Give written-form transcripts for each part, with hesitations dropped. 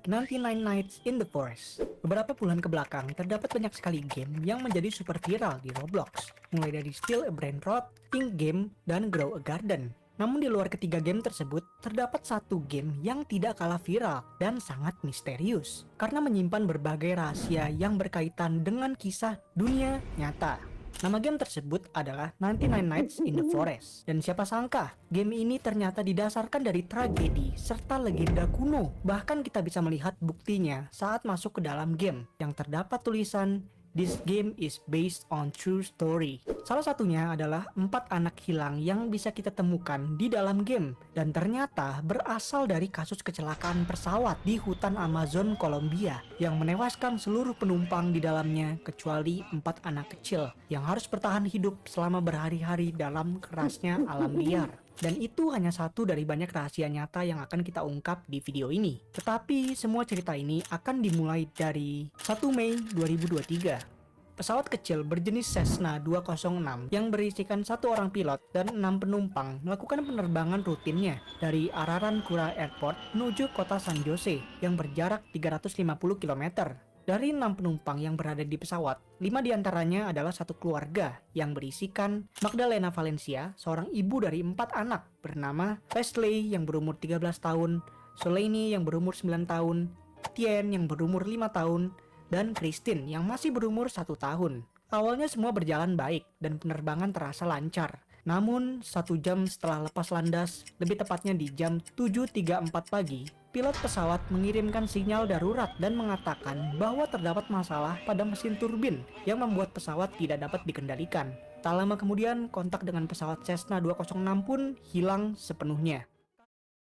99 Nights in the Forest. Beberapa bulan kebelakang terdapat banyak sekali game yang menjadi super viral di Roblox, mulai dari Steal a Brainrot, Ink Game, dan Grow a Garden. Namun di luar ketiga game tersebut, terdapat satu game yang tidak kalah viral dan sangat misterius karena menyimpan berbagai rahasia yang berkaitan dengan kisah dunia nyata. Nama game tersebut adalah 99 Nights in the Forest. Dan siapa sangka, game ini ternyata didasarkan dari tragedi serta legenda kuno. Bahkan kita bisa melihat buktinya saat masuk ke dalam game yang terdapat tulisan "This game is based on true story". Salah satunya adalah 4 anak hilang yang bisa kita temukan di dalam game dan ternyata berasal dari kasus kecelakaan pesawat di hutan Amazon Kolombia yang menewaskan seluruh penumpang di dalamnya kecuali 4 anak kecil yang harus bertahan hidup selama berhari-hari dalam kerasnya alam liar. Dan itu hanya satu dari banyak rahasia nyata yang akan kita ungkap di video ini. Tetapi semua cerita ini akan dimulai dari 1 Mei 2023. Pesawat kecil berjenis Cessna 206 yang berisikan 1 orang pilot dan 6 penumpang melakukan penerbangan rutinnya dari Ararancura Airport menuju kota San Jose yang berjarak 350 km. Dari 6 penumpang yang berada di pesawat, 5 diantaranya adalah satu keluarga yang berisikan Magdalena Valencia, seorang ibu dari 4 anak bernama Leslie yang berumur 13 tahun, Soleini yang berumur 9 tahun, Tien yang berumur 5 tahun, dan Christine yang masih berumur 1 tahun. Awalnya semua berjalan baik dan penerbangan terasa lancar. Namun 1 jam setelah lepas landas, lebih tepatnya di jam 7.34 pagi, pilot pesawat mengirimkan sinyal darurat dan mengatakan bahwa terdapat masalah pada mesin turbin yang membuat pesawat tidak dapat dikendalikan. Tak lama kemudian, kontak dengan pesawat Cessna 206 pun hilang sepenuhnya.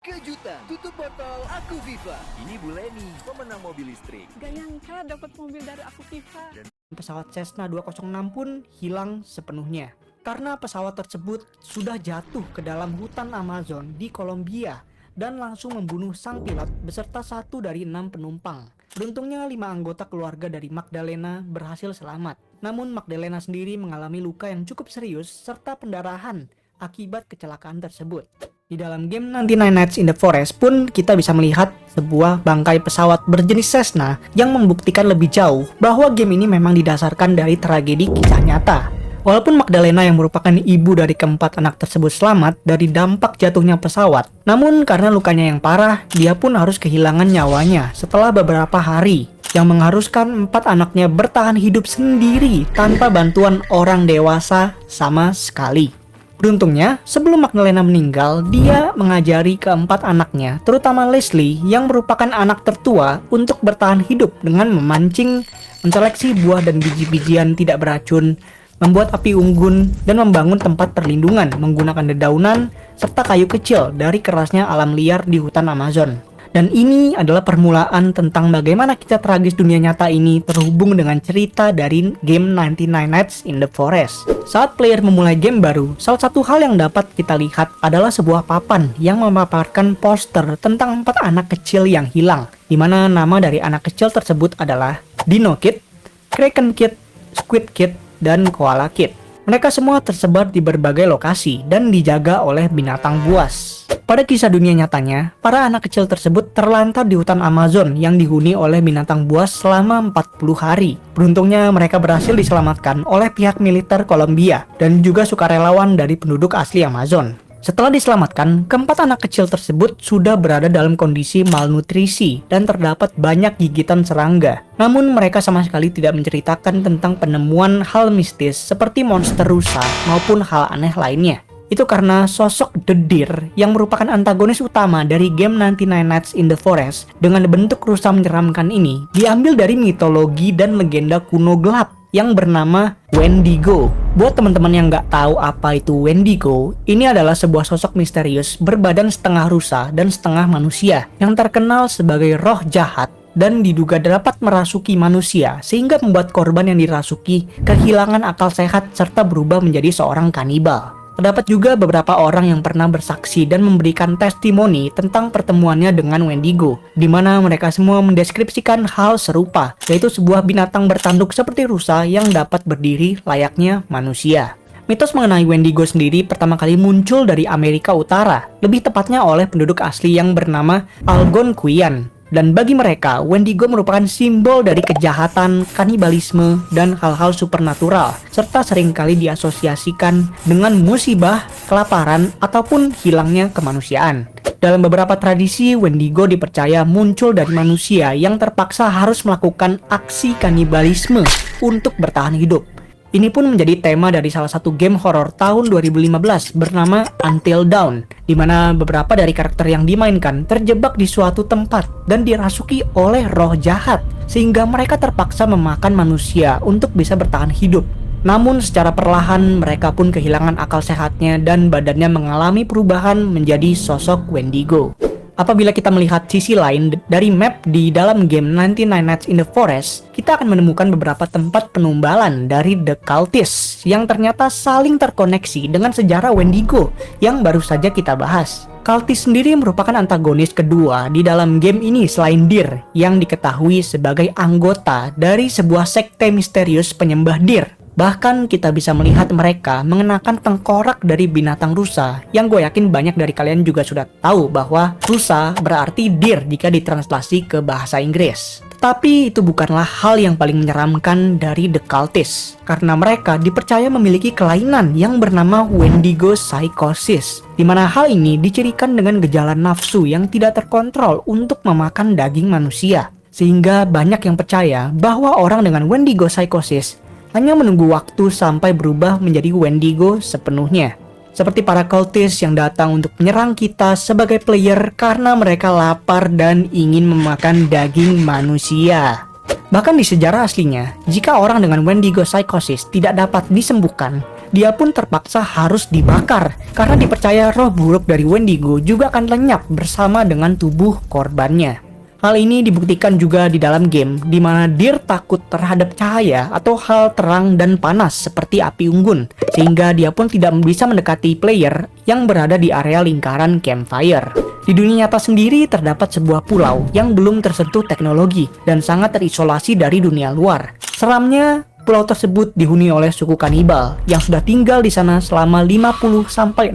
Kejutan, tutup botol Aku Viva. Ini Bu Leni, pemenang mobil listrik. Gak nyangka dapat mobil dari Aku Viva. Pesawat Cessna 206 pun hilang sepenuhnya karena pesawat tersebut sudah jatuh ke dalam hutan Amazon di Kolombia dan langsung membunuh sang pilot beserta 1 dari 6 penumpang. Beruntungnya 5 anggota keluarga dari Magdalena berhasil selamat. Namun Magdalena sendiri mengalami luka yang cukup serius serta pendarahan akibat kecelakaan tersebut. Di dalam game 99 Nights in the Forest pun kita bisa melihat sebuah bangkai pesawat berjenis Cessna yang membuktikan lebih jauh bahwa game ini memang didasarkan dari tragedi kisah nyata. Walaupun Magdalena yang merupakan ibu dari keempat anak tersebut selamat dari dampak jatuhnya pesawat, namun karena lukanya yang parah, dia pun harus kehilangan nyawanya setelah beberapa hari, yang mengharuskan 4 anaknya bertahan hidup sendiri tanpa bantuan orang dewasa sama sekali. Beruntungnya, sebelum Magdalena meninggal, dia mengajari keempat anaknya, terutama Leslie yang merupakan anak tertua, untuk bertahan hidup dengan memancing, menseleksi buah dan biji-bijian tidak beracun, membuat api unggun, dan membangun tempat perlindungan menggunakan dedaunan serta kayu kecil dari kerasnya alam liar di hutan Amazon. Dan ini adalah permulaan tentang bagaimana kisah tragis dunia nyata ini terhubung dengan cerita dari game 99 Nights in the Forest. Saat player memulai game baru, salah satu hal yang dapat kita lihat adalah sebuah papan yang memaparkan poster tentang 4 anak kecil yang hilang, di mana nama dari anak kecil tersebut adalah Dino Kid, Kraken Kid, Squid Kid, dan Koala Kid. Mereka semua tersebar di berbagai lokasi dan dijaga oleh binatang buas. Pada kisah dunia nyatanya, para anak kecil tersebut terlantar di hutan Amazon yang dihuni oleh binatang buas selama 40 hari. Beruntungnya mereka berhasil diselamatkan oleh pihak militer Kolombia dan juga sukarelawan dari penduduk asli Amazon. Setelah diselamatkan, keempat anak kecil tersebut sudah berada dalam kondisi malnutrisi dan terdapat banyak gigitan serangga. Namun mereka sama sekali tidak menceritakan tentang penemuan hal mistis seperti monster rusa maupun hal aneh lainnya. Itu karena sosok The Deer yang merupakan antagonis utama dari game 99 Nights in the Forest dengan bentuk rusa menyeramkan ini diambil dari mitologi dan legenda kuno gelap yang bernama Wendigo. Buat teman-teman yang nggak tahu apa itu Wendigo, ini adalah sebuah sosok misterius berbadan setengah rusa dan setengah manusia yang terkenal sebagai roh jahat dan diduga dapat merasuki manusia sehingga membuat korban yang dirasuki kehilangan akal sehat serta berubah menjadi seorang kanibal. Terdapat juga beberapa orang yang pernah bersaksi dan memberikan testimoni tentang pertemuannya dengan Wendigo, di mana mereka semua mendeskripsikan hal serupa, yaitu sebuah binatang bertanduk seperti rusa yang dapat berdiri layaknya manusia. Mitos mengenai Wendigo sendiri pertama kali muncul dari Amerika Utara, lebih tepatnya oleh penduduk asli yang bernama Algonquian. Dan bagi mereka, Wendigo merupakan simbol dari kejahatan, kanibalisme, dan hal-hal supernatural, serta seringkali diasosiasikan dengan musibah, kelaparan, ataupun hilangnya kemanusiaan. Dalam beberapa tradisi, Wendigo dipercaya muncul dari manusia yang terpaksa harus melakukan aksi kanibalisme untuk bertahan hidup. Ini pun menjadi tema dari salah satu game horor tahun 2015 bernama Until Dawn, di mana beberapa dari karakter yang dimainkan terjebak di suatu tempat dan dirasuki oleh roh jahat, sehingga mereka terpaksa memakan manusia untuk bisa bertahan hidup. Namun secara perlahan mereka pun kehilangan akal sehatnya dan badannya mengalami perubahan menjadi sosok Wendigo. Apabila kita melihat sisi lain dari map di dalam game 99 Nights in the Forest, kita akan menemukan beberapa tempat penumbalan dari The Cultists yang ternyata saling terkoneksi dengan sejarah Wendigo yang baru saja kita bahas. Cultist sendiri merupakan antagonis kedua di dalam game ini selain Deer, yang diketahui sebagai anggota dari sebuah sekte misterius penyembah Deer. Bahkan kita bisa melihat mereka mengenakan tengkorak dari binatang rusa, yang gue yakin banyak dari kalian juga sudah tahu bahwa rusa berarti deer jika ditranslasi ke bahasa Inggris. Tapi itu bukanlah hal yang paling menyeramkan dari The Cultists, karena mereka dipercaya memiliki kelainan yang bernama Wendigo Psychosis, di mana hal ini dicirikan dengan gejala nafsu yang tidak terkontrol untuk memakan daging manusia. Sehingga banyak yang percaya bahwa orang dengan Wendigo Psychosis hanya menunggu waktu sampai berubah menjadi Wendigo sepenuhnya. Seperti para cultists yang datang untuk menyerang kita sebagai player karena mereka lapar dan ingin memakan daging manusia. Bahkan di sejarah aslinya, jika orang dengan Wendigo Psychosis tidak dapat disembuhkan, dia pun terpaksa harus dibakar karena dipercaya roh buruk dari Wendigo juga akan lenyap bersama dengan tubuh korbannya. Hal ini dibuktikan juga di dalam game, di mana Deer takut terhadap cahaya atau hal terang dan panas seperti api unggun, sehingga dia pun tidak bisa mendekati player yang berada di area lingkaran campfire. Di dunia nyata sendiri terdapat sebuah pulau yang belum tersentuh teknologi dan sangat terisolasi dari dunia luar. Seramnya, pulau tersebut dihuni oleh suku kanibal yang sudah tinggal di sana selama 50-60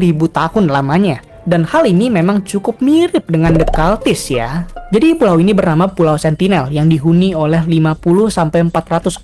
ribu tahun lamanya. Dan hal ini memang cukup mirip dengan The Cultists ya. Jadi pulau ini bernama Pulau Sentinel yang dihuni oleh 50-400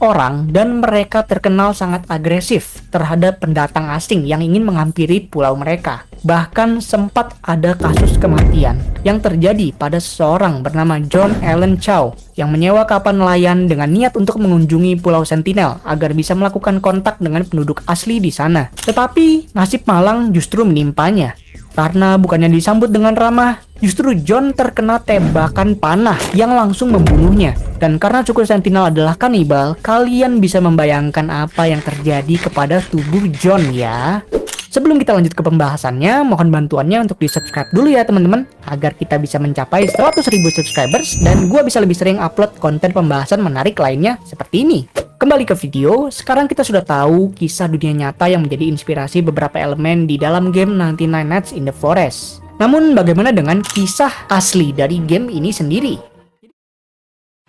orang dan mereka terkenal sangat agresif terhadap pendatang asing yang ingin menghampiri pulau mereka. Bahkan sempat ada kasus kematian yang terjadi pada seseorang bernama John Allen Chow yang menyewa kapal nelayan dengan niat untuk mengunjungi Pulau Sentinel agar bisa melakukan kontak dengan penduduk asli di sana. Tetapi nasib malang justru menimpanya. Karena bukannya disambut dengan ramah, justru John terkena tembakan panah yang langsung membunuhnya. Dan karena suku Sentinel adalah kanibal, kalian bisa membayangkan apa yang terjadi kepada tubuh John ya. Sebelum kita lanjut ke pembahasannya, mohon bantuannya untuk di-subscribe dulu ya teman-teman, agar kita bisa mencapai 100.000 subscribers dan gua bisa lebih sering upload konten pembahasan menarik lainnya seperti ini. Kembali ke video, sekarang kita sudah tahu kisah dunia nyata yang menjadi inspirasi beberapa elemen di dalam game 99 Nights in the Forest. Namun bagaimana dengan kisah asli dari game ini sendiri?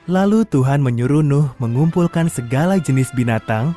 Lalu Tuhan menyuruh Nuh mengumpulkan segala jenis binatang,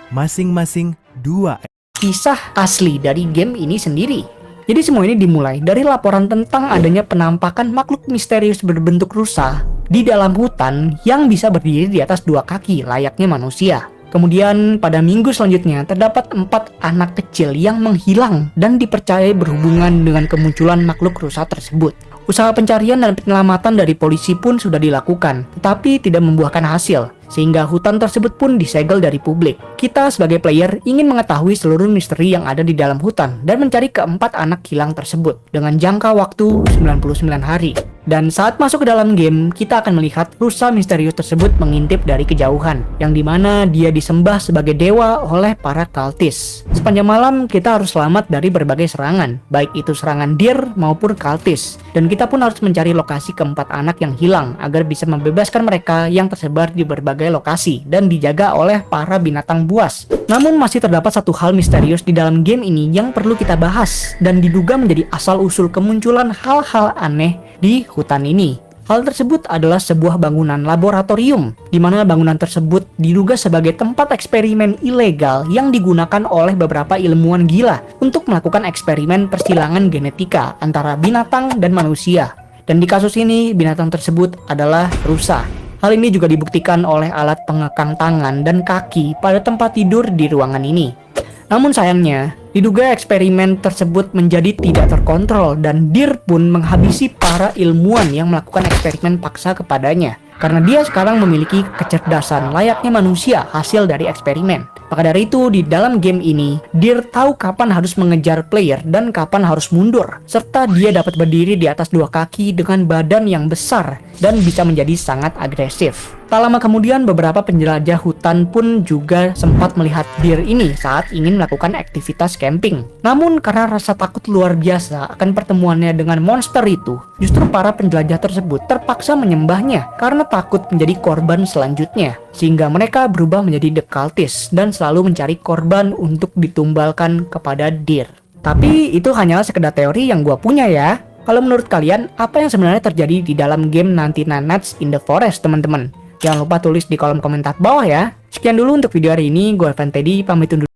masing-masing 2. Kisah asli dari game ini sendiri. Jadi semua ini dimulai dari laporan tentang adanya penampakan makhluk misterius berbentuk rusa di dalam hutan yang bisa berdiri di atas 2 kaki layaknya manusia. Kemudian pada minggu selanjutnya terdapat 4 anak kecil yang menghilang dan dipercayai berhubungan dengan kemunculan makhluk rusa tersebut. Usaha pencarian dan penyelamatan dari polisi pun sudah dilakukan, tetapi tidak membuahkan hasil, sehingga hutan tersebut pun disegel dari publik. Kita sebagai player ingin mengetahui seluruh misteri yang ada di dalam hutan dan mencari keempat anak hilang tersebut dengan jangka waktu 99 hari. Dan saat masuk ke dalam game, kita akan melihat rusa misterius tersebut mengintip dari kejauhan, yang dimana dia disembah sebagai dewa oleh para cultists. Sepanjang malam, kita harus selamat dari berbagai serangan, baik itu serangan Deer maupun cultists. Dan kita pun harus mencari lokasi keempat anak yang hilang, agar bisa membebaskan mereka yang tersebar di berbagai lokasi, dan dijaga oleh para binatang buas. Namun masih terdapat satu hal misterius di dalam game ini yang perlu kita bahas, dan diduga menjadi asal-usul kemunculan hal-hal aneh di hutan ini. Hal tersebut adalah sebuah bangunan laboratorium, di mana bangunan tersebut diduga sebagai tempat eksperimen ilegal yang digunakan oleh beberapa ilmuwan gila untuk melakukan eksperimen persilangan genetika antara binatang dan manusia. Dan di kasus ini, binatang tersebut adalah rusa. Hal ini juga dibuktikan oleh alat pengekang tangan dan kaki pada tempat tidur di ruangan ini. Namun sayangnya, diduga eksperimen tersebut menjadi tidak terkontrol dan Deer pun menghabisi para ilmuwan yang melakukan eksperimen paksa kepadanya. Karena dia sekarang memiliki kecerdasan layaknya manusia hasil dari eksperimen. Maka dari itu, di dalam game ini, Deer tahu kapan harus mengejar player dan kapan harus mundur. Serta dia dapat berdiri di atas dua kaki dengan badan yang besar dan bisa menjadi sangat agresif. Tak lama kemudian, beberapa penjelajah hutan pun juga sempat melihat Deer ini saat ingin melakukan aktivitas camping. Namun karena rasa takut luar biasa akan pertemuannya dengan monster itu, justru para penjelajah tersebut terpaksa menyembahnya karena takut menjadi korban selanjutnya. Sehingga mereka berubah menjadi The Cultists dan selalu mencari korban untuk ditumbalkan kepada Deer. Tapi itu hanyalah sekedar teori yang gua punya ya. Kalau menurut kalian, apa yang sebenarnya terjadi di dalam game Nantina Nights in the Forest, teman-teman? Jangan lupa tulis di kolom komentar bawah ya. Sekian dulu untuk video hari ini, gue Evan Teddy, pamit undur.